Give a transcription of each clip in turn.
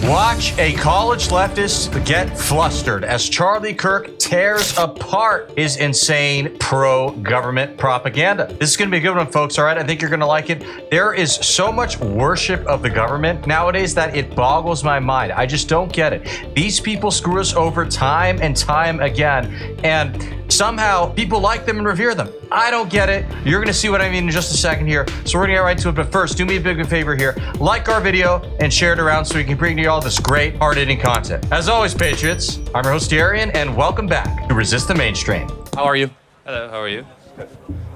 Watch a college leftist get flustered as Charlie Kirk tears apart his insane pro-government propaganda. This is going to be a good one, folks, all right? I think you're going to like it. There is so much worship of the government nowadays that it boggles my mind. I just don't get it. These people screw us over time and time again, and somehow people like them and revere them. I don't get it. You're going to see what I mean in just a second here. So we're going to get right to it. But first, do me a big favor here. Like our video and share it around so we can bring to you all this great, hard-hitting content. As always, Patriots, I'm your host, Darian, and welcome back to Resist the Mainstream. How are you? Hello, how are you?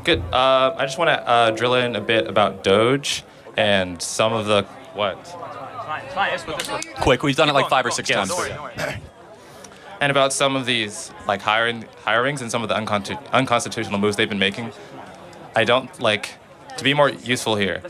Good. I just want to drill in a bit about Doge and some of the... What? It's fine. Quick, we've done it like 5 or 6 times. And about some of these like hirings and some of the unconstitutional moves they've been making. I don't like to be more useful here.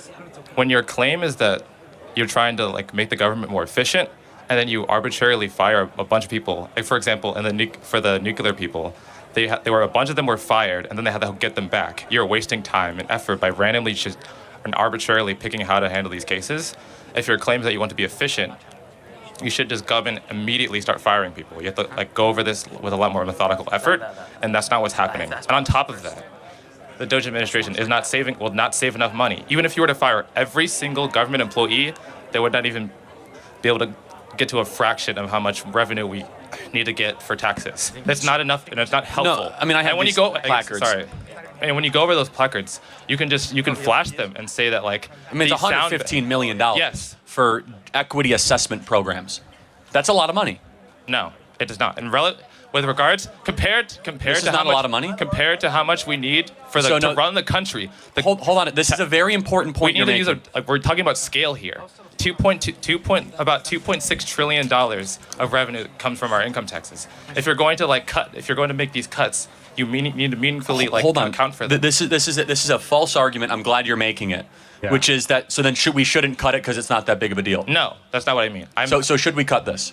When your claim is that you're trying to like make the government more efficient, and then you arbitrarily fire a bunch of people. Like for example, for the nuclear people, a bunch of them were fired, and then they had to get them back. You're wasting time and effort by randomly just and arbitrarily picking how to handle these cases. If your claim is that you want to be efficient, you should just go and immediately start firing people. You have to like go over this with a lot more methodical effort, and that's not what's happening. And on top of that, the Doge administration will not save enough money. Even if you were to fire every single government employee, they would not even be able to get to a fraction of how much revenue we need to get for taxes. That's not enough, and it's not helpful. No, I mean, I have these placards. Sorry. And when you go over those placards, you can flash them and say that like... I mean, it's $115 million yes. for equity assessment programs. That's a lot of money. No, it does not. And with regards, compared this to is how not much, a lot of money? Compared to how much we need to run the country. Hold on. This is a very important point you're making. We're talking about scale here. About $2.6 trillion of revenue comes from our income taxes. If you're going to make these cuts, you need to meaningfully account for them. This is a false argument. I'm glad you're making it, which is that. So then we shouldn't cut it because it's not that big of a deal. No, that's not what I mean. So should we cut this?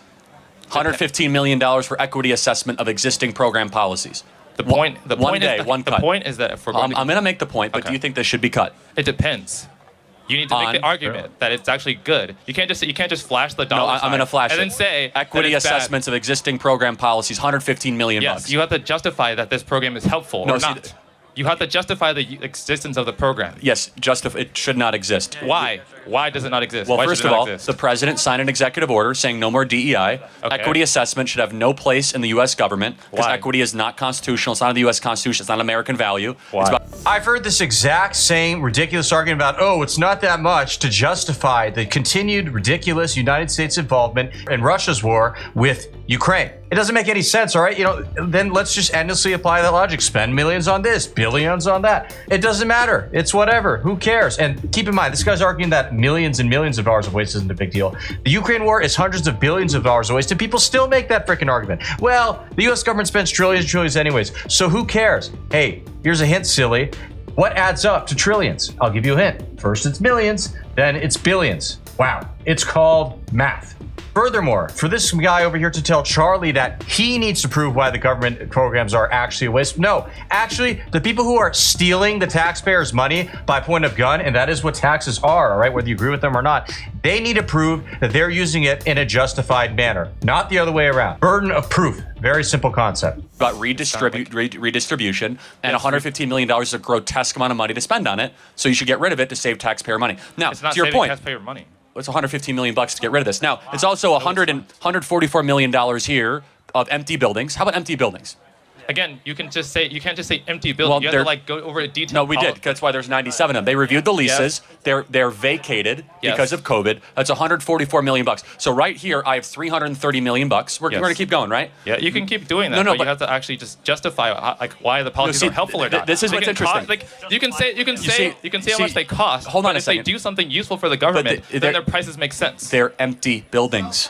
$115 million for equity assessment of existing program policies. The point is that if we're going I'm going to make the point, but do you think this should be cut? It depends. You need to make the argument that it's actually good. You can't just flash the dollar sign. I'm going to flash and it. then say equity assessments of existing program policies, $115 million. Yes, you have to justify that this program is helpful or not. You have to justify the existence of the program. Yes, it should not exist. Why? Why does it not exist? Well, Why first of all, the president signed an executive order saying no more DEI. Okay. Equity assessment should have no place in the U.S. government because equity is not constitutional. It's not in the U.S. Constitution. It's not an American value. Why? I've heard this exact same ridiculous argument about, it's not that much to justify the continued ridiculous United States involvement in Russia's war with Ukraine. It doesn't make any sense, all right? Then let's just endlessly apply that logic. Spend millions on this, billions on that. It doesn't matter. It's whatever. Who cares? And keep in mind, this guy's arguing that millions and millions of dollars of waste isn't a big deal. The Ukraine war is hundreds of billions of dollars of waste, and people still make that freaking argument. Well, the U.S. government spends trillions and trillions anyways, so who cares? Hey, here's a hint, silly. What adds up to trillions? I'll give you a hint. First it's millions, then it's billions. Wow, it's called math. Furthermore, for this guy over here to tell Charlie that he needs to prove why the government programs are actually a waste. No, actually, the people who are stealing the taxpayers' money by point of gun, and that is what taxes are, all right, whether you agree with them or not, they need to prove that they're using it in a justified manner, not the other way around. Burden of proof. Very simple concept. About redistribution, and $115 million is a grotesque amount of money to spend on it, so you should get rid of it to save taxpayer money. Now, it's not to your saving point, taxpayer money. It's $115 million to get rid of this. Now, it's also $144 million here of empty buildings. How about empty buildings? Again, you can't just say empty building. Well, you have to go over it detail. No, we did. That's why there's 97 of them. They reviewed the leases. Yes. They're vacated because of COVID. That's $144 million. So right here, I have $330 million. We're going to keep going, right? Yeah, you can keep doing that. But you have to actually just justify why the policies are helpful or not. This is what's interesting. You can say how much they cost. Hold on a if second. they do something useful for the government, then their prices make sense. They're empty buildings.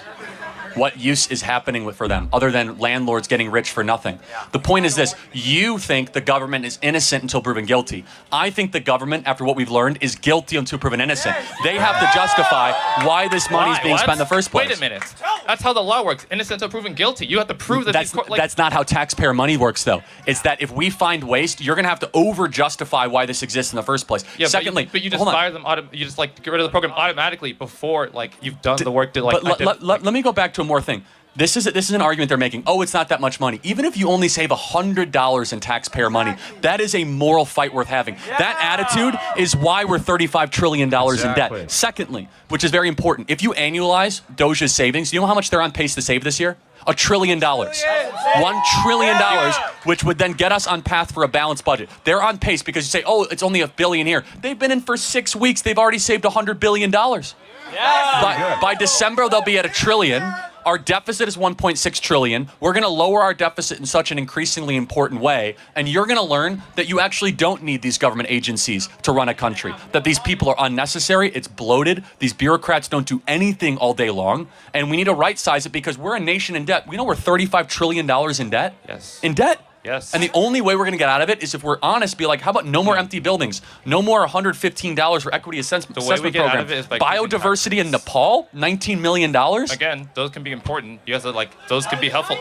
what use is happening for them other than landlords getting rich for nothing. The point is this: you think the government is innocent until proven guilty. I think the government, after what we've learned, is guilty until proven innocent. They have to justify why this money is being spent in the first place. Wait a minute. That's how the law works. Innocent until proven guilty. You have to prove that that's not how taxpayer money works, though. It's that if we find waste, you're going to have to over-justify why this exists in the first place. Yeah, Secondly, but you just fire them. You just like get rid of the program automatically before like you've done the work. Let me go back to one more thing. This is an argument they're making. Oh, it's not that much money. Even if you only save $100 in taxpayer money, that is a moral fight worth having. That attitude is why we're $35 trillion in debt. Secondly, which is very important, if you annualize Doge's savings, you know how much they're on pace to save this year? $1 trillion. $1 trillion, which would then get us on path for a balanced budget. They're on pace because you say, oh, it's only $1 billion here. They've been in for 6 weeks. They've already saved $100 billion. By December, they'll be at $1 trillion. Our deficit is $1.6 trillion. We're going to lower our deficit in such an increasingly important way, and you're going to learn that you actually don't need these government agencies to run a country, that these people are unnecessary, it's bloated, these bureaucrats don't do anything all day long, and we need to right-size it because we're a nation in debt. We know we're $35 trillion in debt. Yes. In debt. Yes. And the only way we're going to get out of it is if we're honest, be like, how about no more empty buildings? No more $115 for equity assessment program. Biodiversity in Nepal, $19 million? Again, those can be important. You have to, those can be helpful.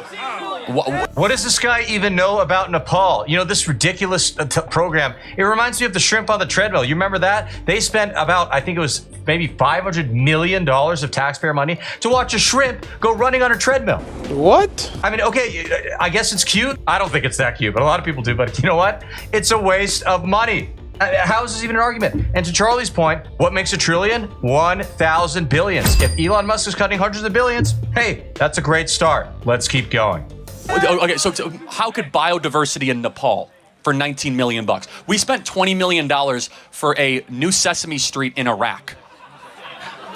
What does this guy even know about Nepal? You know, this ridiculous program. It reminds me of the shrimp on the treadmill. You remember that? They spent about, I think it was maybe $500 million of taxpayer money to watch a shrimp go running on a treadmill. What? I mean, okay, I guess it's cute. I don't think it's that cute, but a lot of people do. But you know what? It's a waste of money. How is this even an argument? And to Charlie's point, what makes $1 trillion? 1,000 billions. If Elon Musk is cutting hundreds of billions, hey, that's a great start. Let's keep going. Okay, so how could biodiversity in Nepal for $19 million? We spent $20 million for a new Sesame Street in Iraq.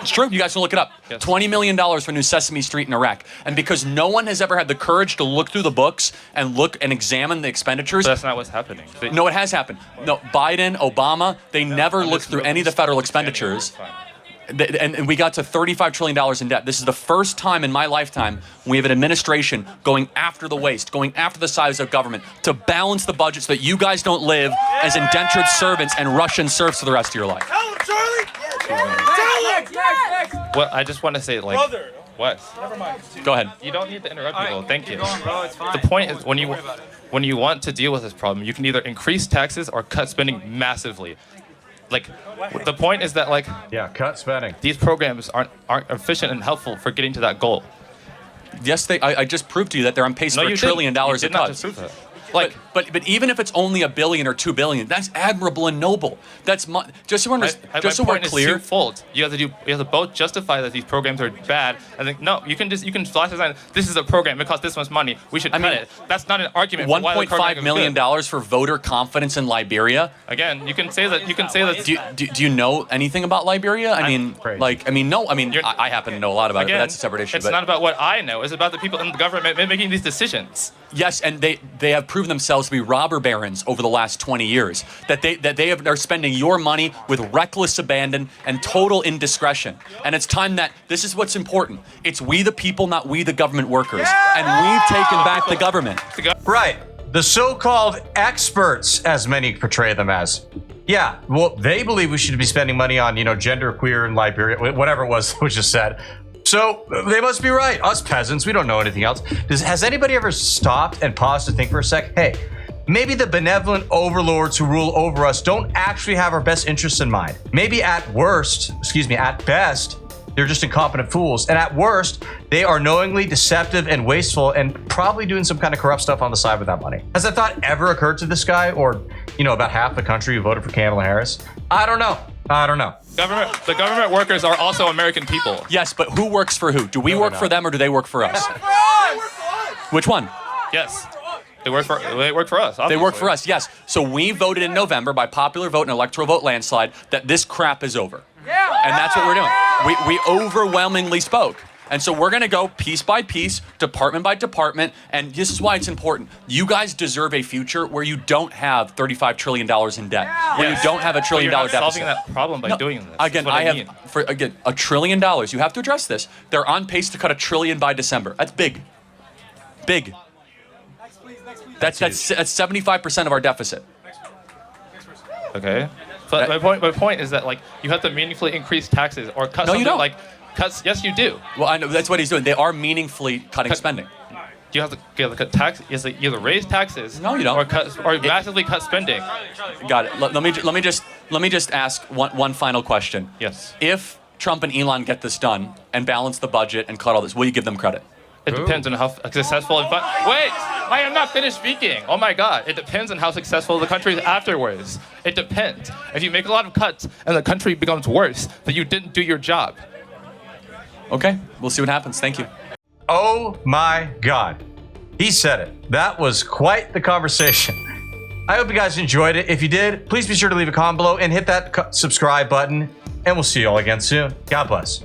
It's true. You guys can look it up. Yes. $20 million for New Sesame Street in Iraq. And because no one has ever had the courage to look through the books and look and examine the expenditures. But that's not what's happening. No, it has happened. No, Biden, Obama, they never looked through any of the federal expenditures. And we got to $35 trillion in debt. This is the first time in my lifetime we have an administration going after the waste, going after the size of government to balance the budget so that you guys don't live as indentured servants and Russian serfs for the rest of your life. Tell him, Charlie! Next. Well, I just want to say, what? Never mind. Go ahead. You don't need to interrupt people. Thank you. Going, bro. It's fine. The point is, when you want to deal with this problem, you can either increase taxes or cut spending massively. The point is that, cut spending. These programs aren't efficient and helpful for getting to that goal. Yes, I just proved to you that they're on pace for $1 trillion in cuts. Just prove that. But even if it's only $1 billion or $2 billion, that's admirable and noble. That's just so we're clear. Twofold. You have to both justify that these programs are bad, and then you can flash a sign. This is a program. It costs this much money. We should cut it. That's not an argument. $1.5 million for voter confidence in Liberia. Again, you can say that. Do you know anything about Liberia? I happen to know a lot about it, but that's a separate issue. It's not about what I know. It's about the people in the government making these decisions. Yes, and they have proven themselves to be robber barons over the last 20 years. They're spending your money with reckless abandon and total indiscretion. And it's time that this is what's important. It's we the people, not we the government workers. And we've taken back the government. Right. The so-called experts, as many portray them as. Yeah, well, they believe we should be spending money on, gender queer in Liberia, whatever it was just said. So they must be right. Us peasants, we don't know anything else. Has anybody ever stopped and paused to think for a sec? Hey, maybe the benevolent overlords who rule over us don't actually have our best interests in mind. Maybe at best, they're just incompetent fools. And at worst, they are knowingly deceptive and wasteful and probably doing some kind of corrupt stuff on the side with that money. Has that thought ever occurred to this guy or, about half the country who voted for Kamala Harris? I don't know. The government workers are also American people. Yes, but who works for who? Do we work for them or do they work for us? Which one? Yes. They work for us. Obviously. They work for us, yes. So we voted in November by popular vote and electoral vote landslide that this crap is over. And that's what we're doing. We overwhelmingly spoke. And so we're going to go piece by piece, department by department. And this is why it's important. You guys deserve a future where you don't have $35 trillion in debt, where you don't have $1 trillion deficit. Solving that problem by doing this. Again, $1 trillion. You have to address this. They're on pace to cut $1 trillion by December. That's big. Big. That's 75% of our deficit. Okay. But my point is that like you have to meaningfully increase taxes or cut No, you something don't. like cuts. Yes, you do. Well, I know that's what he's doing. They are meaningfully cutting spending. You have to cut tax. You have to either raise taxes. No, you don't. Or massively cut spending. Got it. Let me just ask one final question. Yes. If Trump and Elon get this done and balance the budget and cut all this, will you give them credit? It depends on how successful and fun. Wait, I am not finished speaking. Oh my God! It depends on how successful the country is afterwards. It depends. If you make a lot of cuts and the country becomes worse, then you didn't do your job. Okay, we'll see what happens. Thank you. Oh my God. He said it. That was quite the conversation. I hope you guys enjoyed it. If you did, please be sure to leave a comment below and hit that subscribe button. And we'll see you all again soon. God bless.